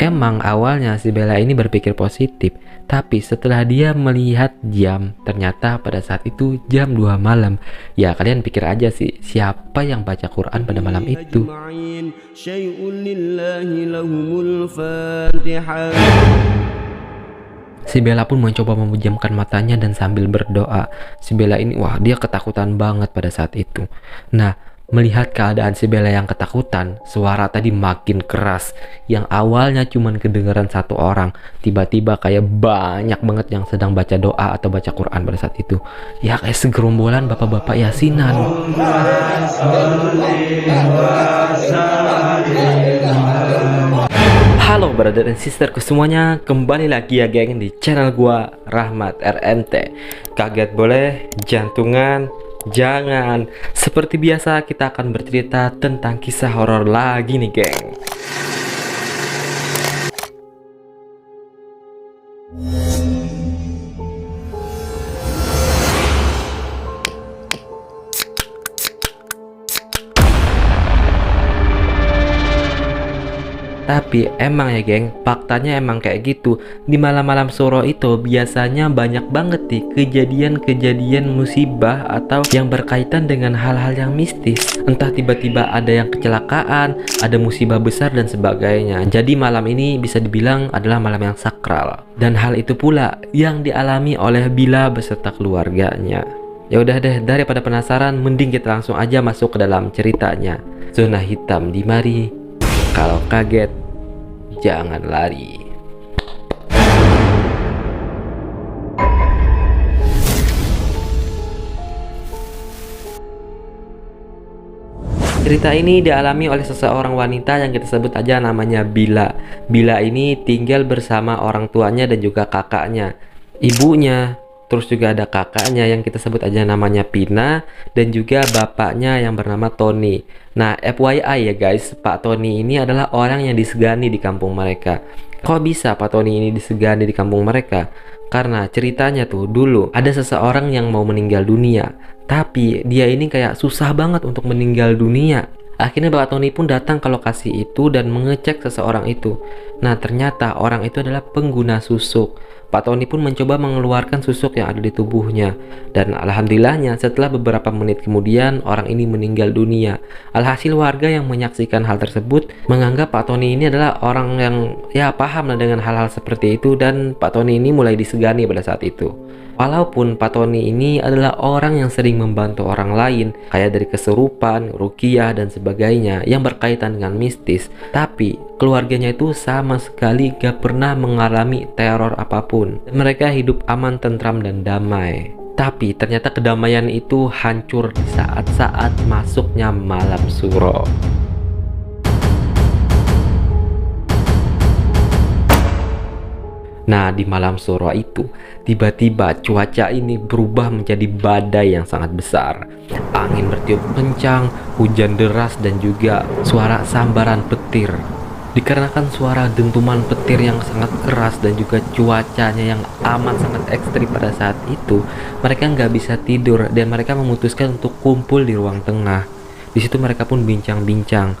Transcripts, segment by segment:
Emang awalnya si Bella ini berpikir positif, tapi setelah dia melihat jam, ternyata pada saat itu jam 2 malam. Ya kalian pikir aja sih, siapa yang baca Quran pada malam itu? Si Bella pun mencoba memejamkan matanya dan sambil berdoa. Si Bella ini, wah dia ketakutan banget pada saat itu. Nah, melihat keadaan si Bella yang ketakutan, suara tadi makin keras. Yang awalnya cuma kedengaran satu orang, tiba-tiba kayak banyak banget yang sedang baca doa atau baca Quran pada saat itu. Ya kayak segerombolan bapak-bapak yasinan. Halo brother dan sisterku semuanya, kembali lagi ya geng di channel gua Rahmat RMT. Kaget boleh, jantungan jangan. Seperti biasa kita akan bercerita tentang kisah horor lagi nih geng. Tapi emang ya geng, faktanya emang kayak gitu. Di malam-malam Suro itu biasanya banyak banget nih kejadian-kejadian musibah atau yang berkaitan dengan hal-hal yang mistis. Entah tiba-tiba ada yang kecelakaan, ada musibah besar dan sebagainya. Jadi malam ini bisa dibilang adalah malam yang sakral. Dan hal itu pula yang dialami oleh Bila beserta keluarganya. Ya udah deh, daripada penasaran, mending kita langsung aja masuk ke dalam ceritanya. Zona hitam di mari. Kalau kaget, jangan lari. Cerita ini dialami oleh seseorang wanita yang kita sebut aja namanya Bila. Bila ini tinggal bersama orang tuanya dan juga kakaknya, ibunya, terus juga ada kakaknya yang kita sebut aja namanya Pina, dan juga bapaknya yang bernama Tony. Nah, FYI ya guys, Pak Tony ini adalah orang yang disegani di kampung mereka. Kok bisa Pak Tony ini disegani di kampung mereka? Karena ceritanya tuh dulu ada seseorang yang mau meninggal dunia, tapi dia ini kayak susah banget untuk meninggal dunia. Akhirnya Pak Tony pun datang ke lokasi itu dan mengecek seseorang itu. Nah, ternyata orang itu adalah pengguna susuk. Pak Tony pun mencoba mengeluarkan susuk yang ada di tubuhnya. Dan alhamdulillahnya setelah beberapa menit kemudian orang ini meninggal dunia. Alhasil warga yang menyaksikan hal tersebut menganggap Pak Tony ini adalah orang yang ya paham lah dengan hal-hal seperti itu, dan Pak Tony ini mulai disegani pada saat itu. Walaupun Pak Tony ini adalah orang yang sering membantu orang lain, kayak dari kesurupan, ruqyah, dan sebagainya yang berkaitan dengan mistis, tapi keluarganya itu sama sekali gak pernah mengalami teror apapun. Mereka hidup aman, tentram, dan damai. Tapi ternyata kedamaian itu hancur di saat-saat masuknya malam Suro. Nah, di malam Suro itu, tiba-tiba cuaca ini berubah menjadi badai yang sangat besar. Angin bertiup kencang, hujan deras, dan juga suara sambaran petir. Dikarenakan suara dentuman petir yang sangat keras dan juga cuacanya yang amat sangat ekstrim pada saat itu, mereka nggak bisa tidur dan mereka memutuskan untuk kumpul di ruang tengah. Di situ mereka pun bincang-bincang.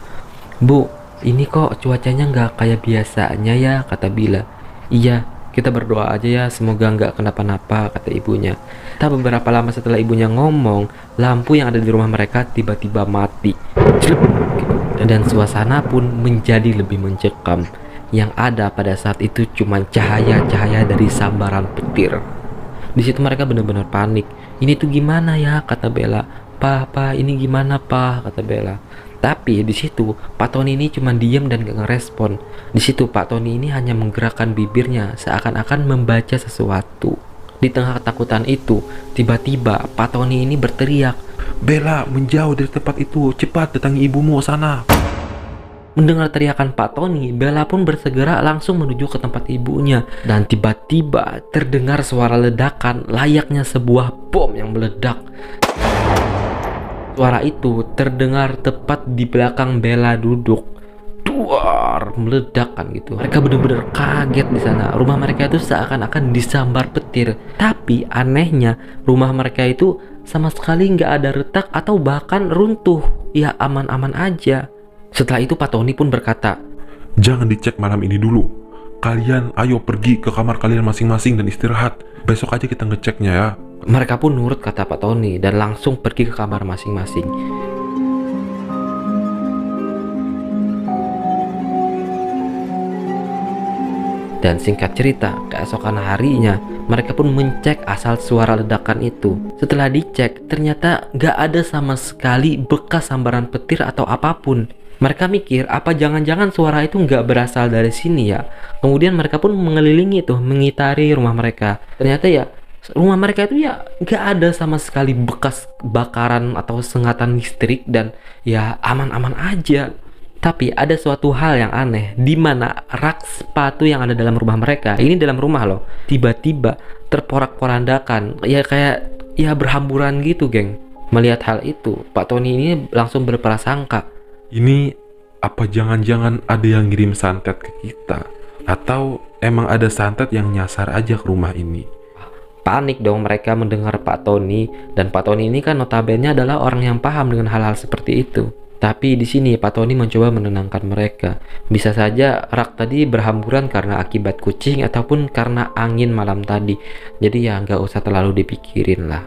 "Bu, ini kok cuacanya nggak kayak biasanya ya?" kata Bila. "Iya, kita berdoa aja ya, semoga nggak kenapa-napa," kata ibunya. Tak beberapa lama setelah ibunya ngomong, lampu yang ada di rumah mereka tiba-tiba mati. Dan suasana pun menjadi lebih mencekam. Yang ada pada saat itu cuma cahaya-cahaya dari sambaran petir. Di situ mereka benar-benar panik. "Ini tuh gimana ya?" kata Bella. Pa, ini gimana, Pa?" kata Bella. Tapi di situ Pak Tony ini cuma diam dan gak ngerespon. Di situ Pak Tony ini hanya menggerakkan bibirnya seakan-akan membaca sesuatu. Di tengah ketakutan itu, tiba-tiba Pak Tony ini berteriak, "Bella, menjauh dari tempat itu, cepat datangi ibumu sana." Mendengar teriakan Pak Tony, Bella pun bersegera langsung menuju ke tempat ibunya. Dan tiba-tiba terdengar suara ledakan layaknya sebuah bom yang meledak. Suara itu terdengar tepat di belakang Bella duduk. Duar, meledak kan gitu. Mereka benar-benar kaget di sana. Rumah mereka itu seakan-akan disambar petir. Tapi anehnya, rumah mereka itu sama sekali nggak ada retak atau bahkan runtuh. Ya aman-aman aja. Setelah itu Pak Tony pun berkata, Jangan dicek malam ini dulu. Kalian ayo pergi ke kamar kalian masing-masing dan istirahat. Besok aja kita ngeceknya ya. Mereka pun nurut kata Pak Tony dan langsung pergi ke kamar masing-masing. Dan singkat cerita, keesokan harinya, mereka pun mencek asal suara ledakan itu. Setelah dicek, ternyata gak ada sama sekali bekas sambaran petir atau apapun. Mereka mikir, apa jangan-jangan suara itu gak berasal dari sini ya? Kemudian mereka pun mengelilingi tuh, mengitari rumah mereka. Ternyata ya, rumah mereka itu ya gak ada sama sekali bekas bakaran atau sengatan listrik dan ya aman-aman aja. Tapi ada suatu hal yang aneh, di mana rak sepatu yang ada dalam rumah mereka, ini dalam rumah loh, tiba-tiba terporak-porandakan, ya kayak ya berhamburan gitu, geng. Melihat hal itu, Pak Tony ini langsung berprasangka, Ini apa jangan-jangan ada yang ngirim santet ke kita? Atau emang ada santet yang nyasar aja ke rumah ini? panik dong mereka mendengar Pak Tony, dan Pak Tony ini kan notabene adalah orang yang paham dengan hal-hal seperti itu. Tapi di sini Pak Tony mencoba menenangkan mereka. Bisa saja rak tadi berhamburan karena akibat kucing ataupun karena angin malam tadi. Jadi ya nggak usah terlalu dipikirin lah.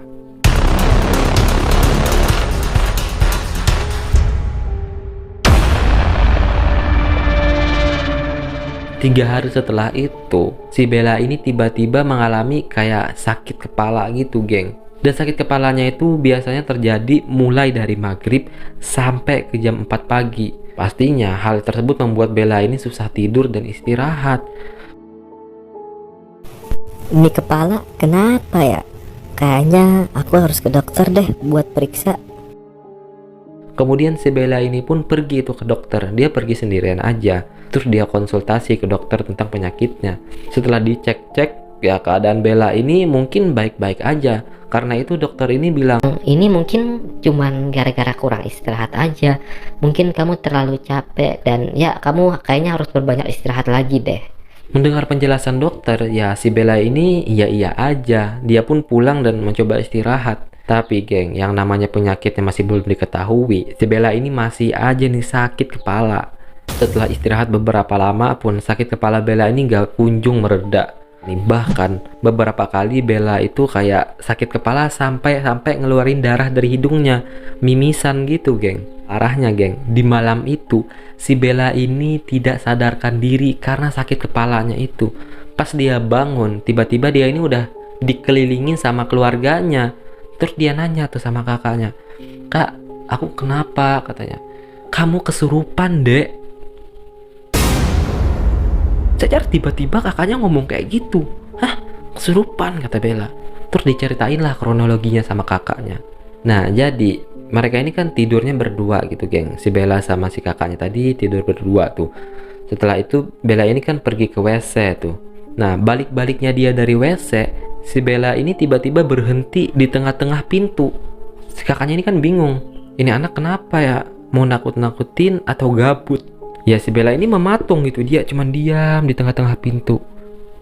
Tiga hari setelah itu, si Bella ini tiba-tiba mengalami kayak sakit kepala gitu, geng. Dan sakit kepalanya itu biasanya terjadi mulai dari maghrib sampai ke jam 4 pagi. Pastinya hal tersebut membuat Bella ini susah tidur dan istirahat. Ini kepala kenapa ya? Kayaknya aku harus ke dokter deh buat periksa. Kemudian si Bella ini pun pergi tuh ke dokter. Dia pergi sendirian aja. Terus dia konsultasi ke dokter tentang penyakitnya. Setelah dicek-cek, ya keadaan Bella ini mungkin baik-baik aja. Karena itu dokter ini bilang, Ini mungkin cuman gara-gara kurang istirahat aja. Mungkin kamu terlalu capek dan ya kamu kayaknya harus berbanyak istirahat lagi deh. mendengar penjelasan dokter, ya si Bella ini iya-iya aja. Dia pun pulang dan mencoba istirahat. Tapi geng, yang namanya penyakitnya masih belum diketahui. Si Bella ini masih aja nih sakit kepala. Setelah istirahat beberapa lama pun sakit kepala Bella ini gak kunjung mereda. Nih, bahkan beberapa kali Bella itu kayak sakit kepala sampai ngeluarin darah dari hidungnya, mimisan gitu, geng. Parahnya, geng, di malam itu si Bella ini tidak sadarkan diri karena sakit kepalanya itu. Pas dia bangun, tiba-tiba dia ini udah dikelilingin sama keluarganya. Terus dia nanya tuh sama kakaknya, "Kak, aku kenapa?" katanya. "Kamu kesurupan, Dek." Secara tiba-tiba kakaknya ngomong kayak gitu. "Hah? Kesurupan?" kata Bella. Terus diceritain lah kronologinya sama kakaknya. Nah, jadi mereka ini kan tidurnya berdua gitu, geng. Si Bella sama si kakaknya tadi tidur berdua tuh. Setelah itu Bella ini kan pergi ke WC tuh. Nah, balik-baliknya dia dari WC, si Bella ini tiba-tiba berhenti di tengah-tengah pintu. Si kakaknya ini kan bingung. Ini anak kenapa ya? Mau nakut-nakutin atau gabut? Ya si Bella ini mematung gitu, dia cuman diam di tengah-tengah pintu.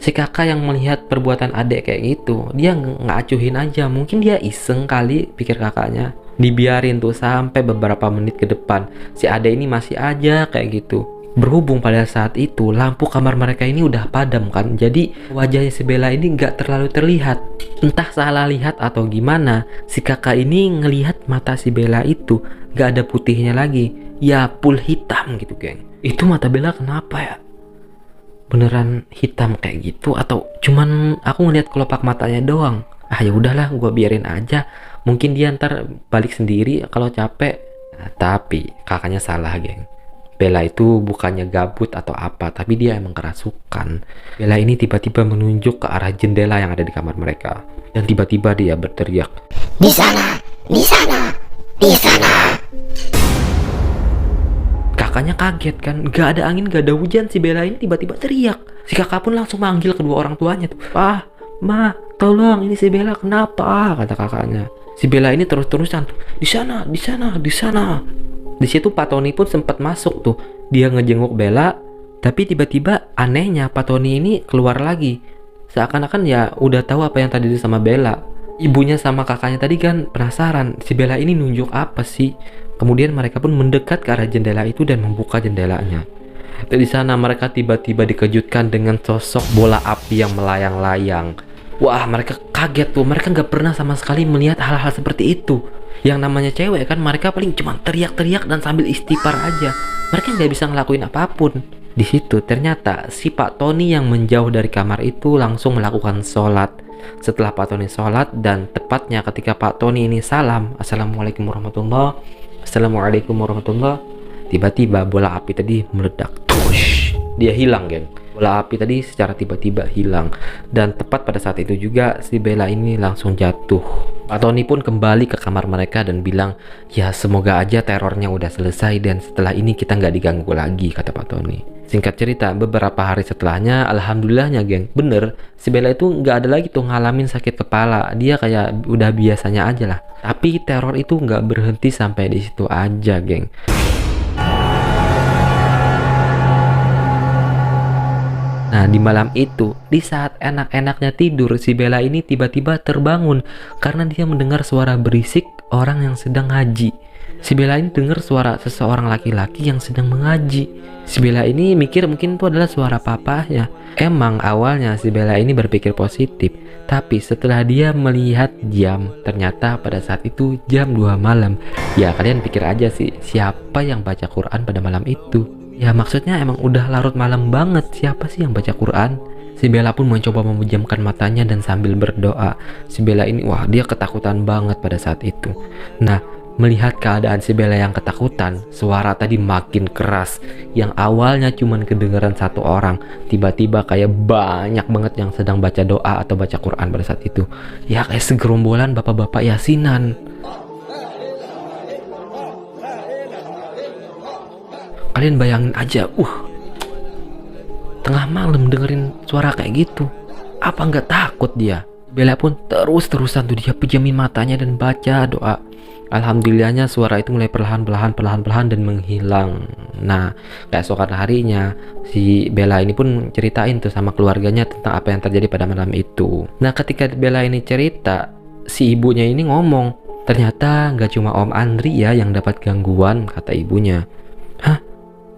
Si kakak yang melihat perbuatan adek kayak gitu, dia ngacuhin aja. Mungkin dia iseng kali, pikir kakaknya. Dibiarin tuh sampai beberapa menit ke depan. Si adek ini masih aja kayak gitu. Berhubung pada saat itu lampu kamar mereka ini udah padam kan, jadi wajahnya si Bella ini nggak terlalu terlihat. Entah salah lihat atau gimana, si kakak ini ngelihat mata si Bella itu nggak ada putihnya lagi, ya full hitam gitu, geng. Itu mata Bella kenapa ya? Beneran hitam kayak gitu atau cuman aku ngelihat kelopak matanya doang? Ah ya udahlah, gua biarin aja. Mungkin dia ntar balik sendiri kalau capek. Nah, tapi kakaknya salah, geng. Bella itu bukannya gabut atau apa, tapi dia emang kerasukan. Bella ini tiba-tiba menunjuk ke arah jendela yang ada di kamar mereka. Dan tiba-tiba dia berteriak, Di sana, di sana, di sana. kakaknya kaget kan, gak ada angin, gak ada hujan, si Bella ini tiba-tiba teriak. Si kakak pun langsung manggil kedua orang tuanya tuh. "Ah, Ma, tolong, ini si Bella kenapa?" kata kakaknya. Si Bella ini terus-terusan tuh, "Di sana, di sana, di sana." Di situ Pak Tony pun sempat masuk tuh. Dia ngejenguk Bella, tapi tiba-tiba anehnya Pak Tony ini keluar lagi. Seakan-akan ya udah tahu apa yang tadi sama Bella. Ibunya sama kakaknya tadi kan penasaran, si Bella ini nunjuk apa sih? Kemudian mereka pun mendekat ke arah jendela itu dan membuka jendelanya. Di sana mereka tiba-tiba dikejutkan dengan sosok bola api yang melayang-layang. Wah, mereka kaget tuh. Mereka nggak pernah sama sekali melihat hal-hal seperti itu. Yang namanya cewek kan, mereka paling cuma teriak-teriak dan sambil istighfar aja. Mereka nggak bisa ngelakuin apapun. Di situ ternyata si Pak Tony yang menjauh dari kamar itu langsung melakukan sholat. Setelah Pak Tony sholat, dan tepatnya ketika Pak Tony ini salam, Assalamualaikum warahmatullah, Assalamualaikum warahmatullah, tiba-tiba bola api tadi meledak. Tush, dia hilang, geng. Bola api tadi secara tiba-tiba hilang. Dan tepat pada saat itu juga si Bella ini langsung jatuh. Pak Tony pun kembali ke kamar mereka dan bilang, ya semoga aja terornya udah selesai dan setelah ini kita nggak diganggu lagi, kata Pak Tony. Singkat cerita, beberapa hari setelahnya, alhamdulillahnya geng, bener, si Bella itu nggak ada lagi tuh ngalamin sakit kepala. Dia kayak udah biasanya aja lah. Tapi teror itu nggak berhenti sampai di situ aja, geng. Nah, di malam itu, di saat enak-enaknya tidur, si Bella ini tiba-tiba terbangun karena dia mendengar suara berisik orang yang sedang ngaji. Si Bella ini dengar suara seseorang laki-laki yang sedang mengaji. Si Bella ini mikir mungkin itu adalah suara papahnya. Emang awalnya si Bella ini berpikir positif, tapi setelah dia melihat jam, ternyata pada saat itu jam 2 malam. Ya kalian pikir aja sih, siapa yang baca Quran pada malam itu? Ya maksudnya emang udah larut malam banget, siapa sih yang baca Quran? Si Bella pun mencoba memejamkan matanya dan sambil berdoa. Si Bella ini, wah, dia ketakutan banget pada saat itu. Nah, melihat keadaan si Bella yang ketakutan, suara tadi makin keras. Yang awalnya cuman kedengaran satu orang, tiba-tiba kayak banyak banget yang sedang baca doa atau baca Quran pada saat itu. Ya kayak segerombolan bapak-bapak yasinan. Kalian bayangin aja, tengah malam dengerin suara kayak gitu, apa nggak takut dia? Bella pun terus-terusan tuh dia pejamin matanya dan baca doa. Alhamdulillahnya suara itu mulai perlahan-lahan dan menghilang. Nah, keesokan harinya si Bella ini pun ceritain tuh sama keluarganya tentang apa yang terjadi pada malam itu. Nah, ketika Bella ini cerita, si ibunya ini ngomong, ternyata nggak cuma Om Andri ya yang dapat gangguan, kata ibunya. Hah?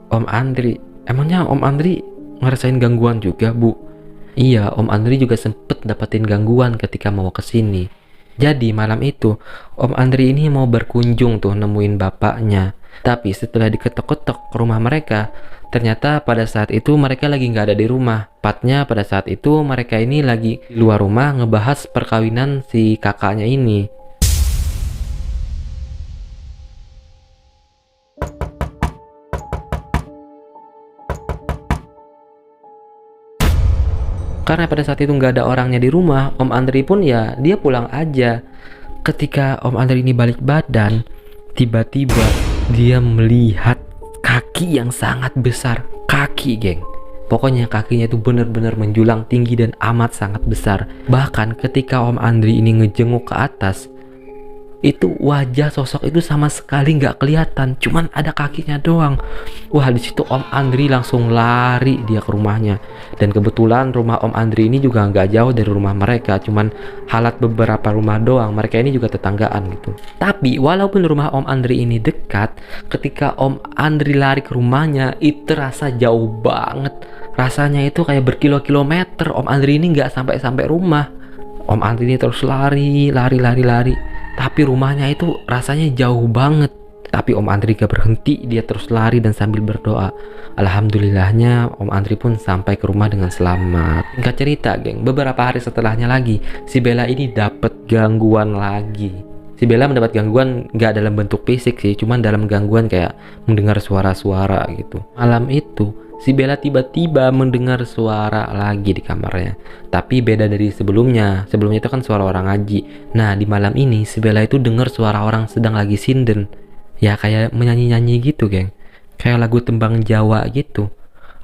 Om Andri? Emangnya Om Andri ngerasain gangguan juga, Bu? Iya, Om Andri juga sempet dapetin gangguan ketika mau kesini. Jadi malam itu Om Andri ini mau berkunjung tuh nemuin bapaknya. Tapi setelah diketok-ketok ke rumah mereka, ternyata pada saat itu mereka lagi nggak ada di rumah. Tepatnya pada saat itu mereka ini lagi di luar rumah ngebahas perkawinan si kakaknya ini. Karena pada saat itu nggak ada orangnya di rumah, Om Andri pun ya dia pulang aja. Ketika Om Andri ini balik badan, tiba-tiba dia melihat kaki yang sangat besar. Kaki, geng. Pokoknya kakinya itu benar-benar menjulang tinggi dan amat sangat besar. Bahkan ketika Om Andri ini ngejenguk ke atas, itu wajah sosok itu sama sekali nggak kelihatan, cuman ada kakinya doang. Wah, di situ Om Andri langsung lari dia ke rumahnya. Dan kebetulan rumah Om Andri ini juga nggak jauh dari rumah mereka, cuman halat beberapa rumah doang. Mereka ini juga tetanggaan gitu. Tapi walaupun rumah Om Andri ini dekat, ketika Om Andri lari ke rumahnya itu terasa jauh banget. Rasanya itu kayak berkilo-kilometer. Om Andri ini nggak sampai rumah. Om Andri ini terus lari. Tapi rumahnya itu rasanya jauh banget. Tapi Om Andri gak berhenti, dia terus lari dan sambil berdoa. Alhamdulillahnya Om Andri pun sampai ke rumah dengan selamat. Singkat cerita, geng, beberapa hari setelahnya lagi, si Bella ini dapat gangguan lagi. Si Bella mendapat gangguan gak dalam bentuk fisik sih, cuman dalam gangguan kayak mendengar suara-suara gitu. Malam itu si Bella tiba-tiba mendengar suara lagi di kamarnya. Tapi beda dari sebelumnya. Sebelumnya itu kan suara orang ngaji. Nah, di malam ini si Bella itu dengar suara orang sedang lagi sinden. Ya kayak menyanyi-nyanyi gitu, geng. Kayak lagu tembang Jawa gitu.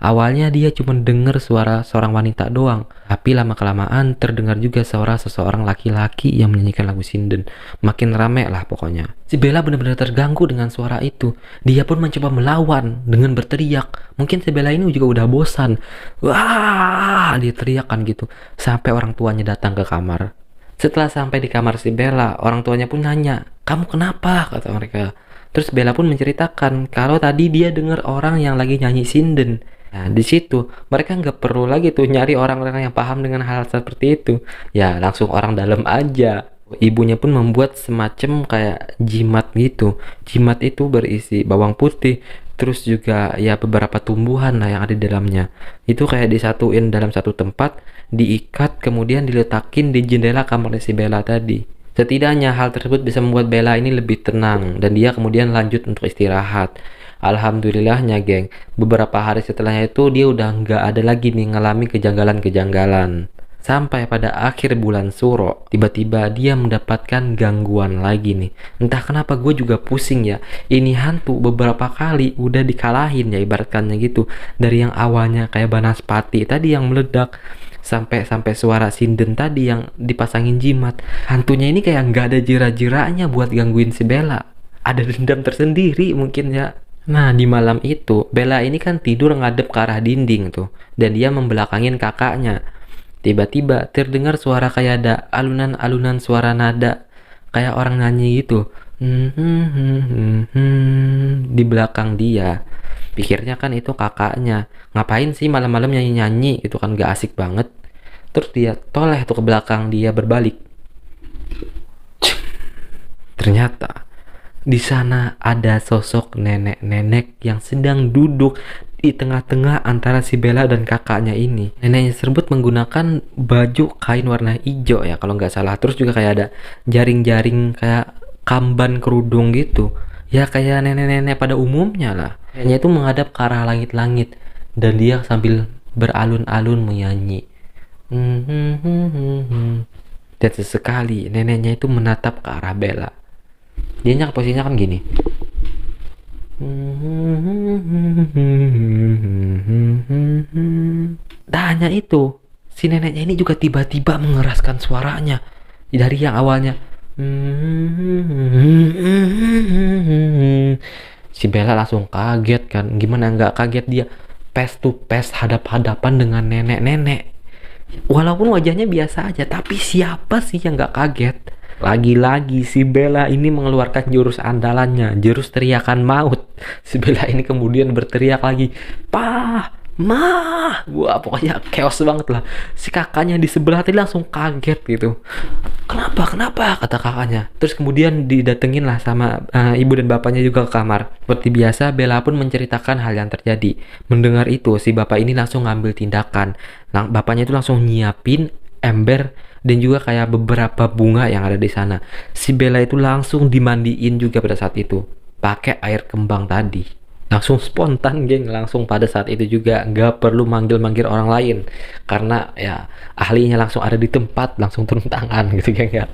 Awalnya dia cuma dengar suara seorang wanita doang. Tapi lama-kelamaan terdengar juga suara seseorang laki-laki yang menyanyikan lagu sinden. Makin rame lah pokoknya. Si Bella benar-benar terganggu dengan suara itu. Dia pun mencoba melawan dengan berteriak. Mungkin si Bella ini juga udah bosan. Wah, dia teriakkan gitu. Sampai orang tuanya datang ke kamar. Setelah sampai di kamar si Bella, orang tuanya pun nanya, "Kamu kenapa?" kata mereka. Terus Bella pun menceritakan kalau tadi dia dengar orang yang lagi nyanyi sinden. Nah, di situ mereka nggak perlu lagi tuh nyari orang-orang yang paham dengan hal seperti itu. Ya, langsung orang dalam aja. Ibunya pun membuat semacam kayak jimat gitu. Jimat itu berisi bawang putih, terus juga ya beberapa tumbuhan lah yang ada di dalamnya. Itu kayak disatuin dalam satu tempat, diikat, kemudian diletakin di jendela kamarnya si Bella tadi. Setidaknya hal tersebut bisa membuat Bella ini lebih tenang dan dia kemudian lanjut untuk istirahat. Alhamdulillahnya geng, beberapa hari setelahnya itu dia udah nggak ada lagi nih ngalami kejanggalan-kejanggalan. Sampai pada akhir bulan Suro, tiba-tiba dia mendapatkan gangguan lagi nih. Entah kenapa gue juga pusing ya. Ini hantu beberapa kali udah dikalahin ya ibaratkannya gitu. Dari yang awalnya kayak banaspati tadi yang meledak, sampai suara sinden tadi yang dipasangin jimat. Hantunya ini kayak nggak ada jera-jeranya buat gangguin si Bella. Ada dendam tersendiri mungkin ya. Nah, di malam itu, Bella ini kan tidur ngadep ke arah dinding tuh. Dan dia membelakangin kakaknya. Tiba-tiba terdengar suara kayak ada alunan-alunan suara nada. Kayak orang nyanyi gitu. Di belakang dia. Pikirnya kan itu kakaknya. Ngapain sih malam-malam nyanyi-nyanyi? Itu kan gak asik banget. Terus dia toleh tuh ke belakang dia berbalik. Ternyata di sana ada sosok nenek-nenek yang sedang duduk di tengah-tengah antara si Bella dan kakaknya ini. Neneknya tersebut menggunakan baju kain warna hijau ya kalau nggak salah. Terus juga kayak ada jaring-jaring kayak kamban kerudung gitu. Ya kayak nenek-nenek pada umumnya lah. Neneknya itu menghadap ke arah langit-langit dan dia sambil beralun-alun menyanyi. Dan sesekali neneknya itu menatap ke arah Bella. Dia posisinya kan gini. Tak hanya itu, si neneknya ini juga tiba-tiba mengeraskan suaranya dari yang awalnya. Si Bella langsung kaget kan. Gimana nggak kaget dia? Face to face hadap-hadapan dengan nenek-nenek. Walaupun wajahnya biasa aja, tapi siapa sih yang nggak kaget? Lagi-lagi si Bella ini mengeluarkan jurus andalannya, jurus teriakan maut. Si Bella ini kemudian berteriak lagi, "Pah, Mah!" Wah, pokoknya chaos banget lah. Si kakaknya di sebelah tadi langsung kaget gitu. Kenapa? Kata kakaknya. Terus kemudian didatengin lah sama ibu dan bapaknya juga ke kamar. Seperti biasa, Bella pun menceritakan hal yang terjadi. Mendengar itu, si bapak ini langsung ngambil tindakan. Bapaknya itu langsung nyiapin ember dan juga kayak beberapa bunga yang ada di sana. Si Bella itu langsung dimandiin juga pada saat itu pakai air kembang tadi. Langsung spontan geng, langsung pada saat itu juga nggak perlu manggil-manggil orang lain karena ya ahlinya langsung ada di tempat, langsung turun tangan gitu geng ya.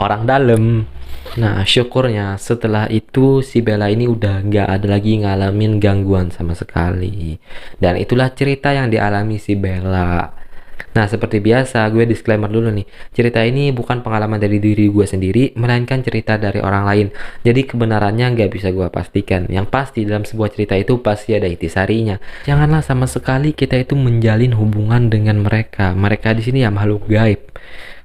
Orang dalam. Nah, syukurnya setelah itu si Bella ini udah nggak ada lagi ngalamin gangguan sama sekali. Dan itulah cerita yang dialami si Bella. Nah, seperti biasa, gue disclaimer dulu nih. Cerita ini bukan pengalaman dari diri gue sendiri, melainkan cerita dari orang lain. Jadi kebenarannya nggak bisa gue pastikan. Yang pasti dalam sebuah cerita itu pasti ada intisarinya. Janganlah sama sekali kita itu menjalin hubungan dengan mereka. Mereka di sini ya makhluk gaib.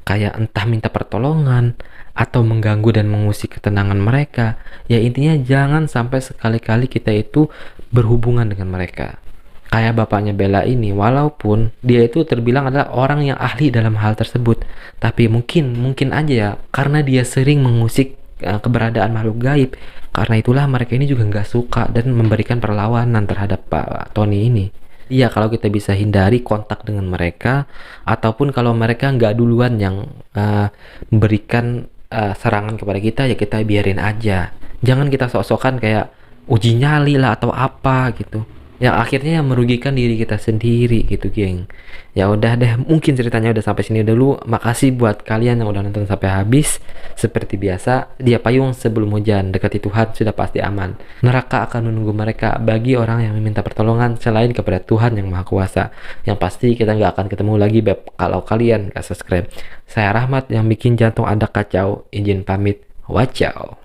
Kayak entah minta pertolongan, atau mengganggu dan mengusik ketenangan mereka. Ya intinya jangan sampai sekali-kali kita itu berhubungan dengan mereka. Kayak bapaknya Bella ini, walaupun dia itu terbilang adalah orang yang ahli dalam hal tersebut, tapi mungkin aja ya, karena dia sering mengusik keberadaan makhluk gaib, karena itulah mereka ini juga nggak suka dan memberikan perlawanan terhadap Pak Tony ini. Iya, kalau kita bisa hindari kontak dengan mereka, ataupun kalau mereka nggak duluan yang memberikan serangan kepada kita, ya kita biarin aja. Jangan kita sok-sokan kayak uji nyali lah atau apa gitu, yang akhirnya yang merugikan diri kita sendiri gitu geng. Ya udah deh, mungkin ceritanya udah sampai sini dulu. Makasih buat kalian yang udah nonton sampai habis. Seperti biasa, dia payung sebelum hujan, dekati Tuhan sudah pasti aman. Neraka akan menunggu mereka bagi orang yang meminta pertolongan selain kepada Tuhan yang Maha Kuasa. Yang pasti kita nggak akan ketemu lagi beb kalau kalian gak subscribe. Saya Rahmat yang bikin jantung Anda kacau. Izin pamit. Wacau.